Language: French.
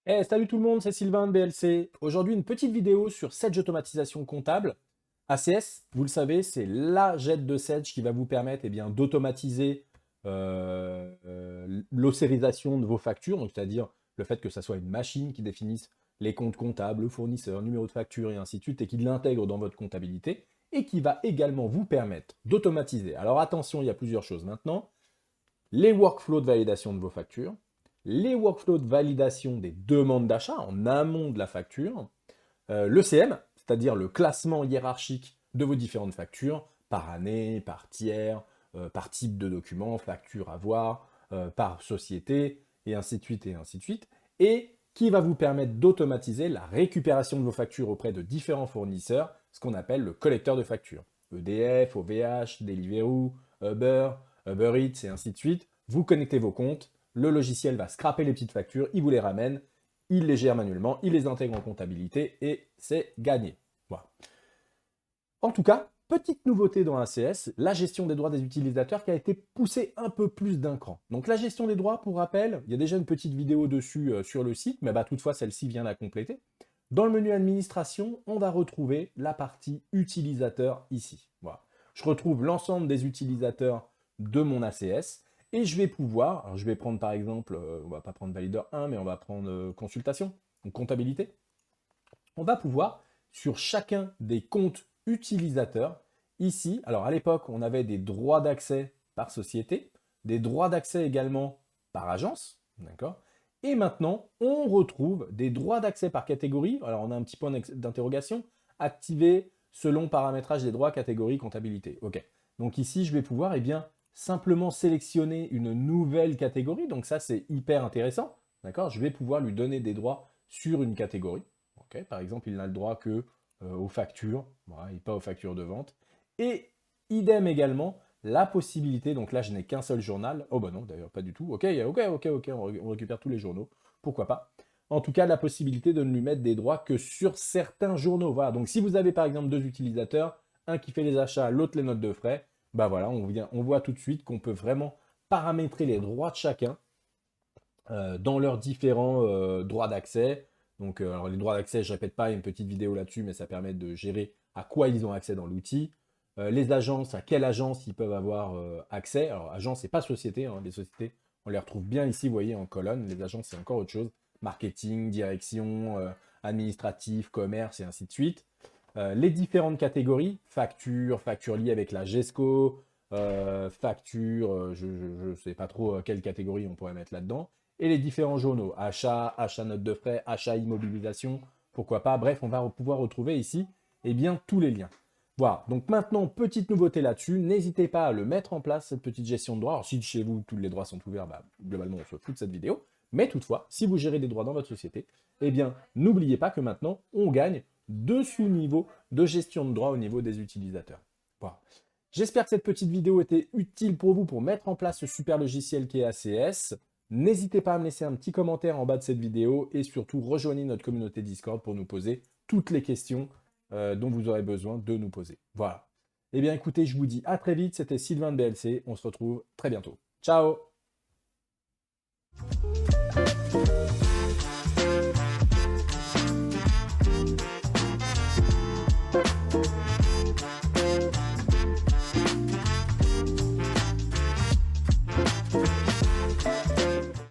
Salut tout le monde, c'est Sylvain de BLC. Aujourd'hui, une petite vidéo sur Sedge automatisation comptable. ACS, vous le savez, c'est la jet de Sedge qui va vous permettre d'automatiser l'ossérisation de vos factures, donc c'est-à-dire le fait que ça soit une machine qui définisse les comptes comptables, le fournisseur, numéro de facture et ainsi de suite, et qui l'intègre dans votre comptabilité, et qui va également vous permettre d'automatiser. Alors attention, il y a plusieurs choses maintenant. Les workflows de validation de vos factures, les workflows de validation des demandes d'achat en amont de la facture, l'ECM, c'est-à-dire le classement hiérarchique de vos différentes factures, par année, par tiers, par type de document, facture à voir, par société, et ainsi de suite, et ainsi de suite, et qui va vous permettre d'automatiser la récupération de vos factures auprès de différents fournisseurs, ce qu'on appelle le collecteur de factures. EDF, OVH, Deliveroo, Uber, Uber Eats, et ainsi de suite. Vous connectez vos comptes, le logiciel va scraper les petites factures, il vous les ramène, il les gère manuellement, il les intègre en comptabilité et c'est gagné. Voilà. En tout cas, petite nouveauté dans ACS, la gestion des droits des utilisateurs qui a été poussée un peu plus d'un cran. Donc la gestion des droits, pour rappel, il y a déjà une petite vidéo dessus sur le site, mais toutefois celle-ci vient la compléter. Dans le menu administration, on va retrouver la partie utilisateur ici. Voilà. Je retrouve l'ensemble des utilisateurs de mon ACS. Et je vais pouvoir, alors je vais prendre par exemple, on va pas prendre valideur 1, mais on va prendre consultation, donc comptabilité. On va pouvoir, sur chacun des comptes utilisateurs, ici, alors à l'époque, on avait des droits d'accès par société, des droits d'accès également par agence, d'accord? Et maintenant, on retrouve des droits d'accès par catégorie, alors on a un petit point d'interrogation, activés selon paramétrage des droits catégorie comptabilité. Ok, donc ici, je vais pouvoir, simplement sélectionner une nouvelle catégorie. Donc ça, c'est hyper intéressant. D'accord? Je vais pouvoir lui donner des droits sur une catégorie. Okay, par exemple, il n'a le droit que aux factures, voilà, et pas aux factures de vente. Et idem également, la possibilité, donc là, je n'ai qu'un seul journal. Oh bah non, d'ailleurs, pas du tout. Ok, on récupère tous les journaux. Pourquoi pas? En tout cas, la possibilité de ne lui mettre des droits que sur certains journaux. Voilà, donc si vous avez par exemple deux utilisateurs, un qui fait les achats, l'autre les notes de frais, bah voilà, on voit tout de suite qu'on peut vraiment paramétrer les droits de chacun dans leurs différents droits d'accès. Donc, alors les droits d'accès, je ne répète pas, il y a une petite vidéo là-dessus, mais ça permet de gérer à quoi ils ont accès dans l'outil. Les agences, à quelle agence ils peuvent avoir accès. Alors, agence, c'est pas société, hein, les sociétés, on les retrouve bien ici, vous voyez, en colonne. Les agences, c'est encore autre chose. Marketing, direction, administratif, commerce, et ainsi de suite. Les différentes catégories, facture, facture liée avec la GESCO, facture, je ne sais pas trop quelle catégorie on pourrait mettre là-dedans, et les différents journaux, achat, achat note de frais, achat immobilisation, pourquoi pas, bref, on va pouvoir retrouver ici tous les liens. Voilà, donc maintenant, petite nouveauté là-dessus, n'hésitez pas à le mettre en place, cette petite gestion de droits. Alors si chez vous, tous les droits sont ouverts, globalement, on se fout de cette vidéo. Mais toutefois, si vous gérez des droits dans votre société, n'oubliez pas que maintenant, on gagne 2 sous-niveaux de gestion de droits au niveau des utilisateurs. Voilà. J'espère que cette petite vidéo était utile pour vous pour mettre en place ce super logiciel qui est ACS. N'hésitez pas à me laisser un petit commentaire en bas de cette vidéo et surtout rejoignez notre communauté Discord pour nous poser toutes les questions dont vous aurez besoin de nous poser. Voilà. Eh bien écoutez, je vous dis à très vite, c'était Sylvain de BLC, on se retrouve très bientôt. Ciao!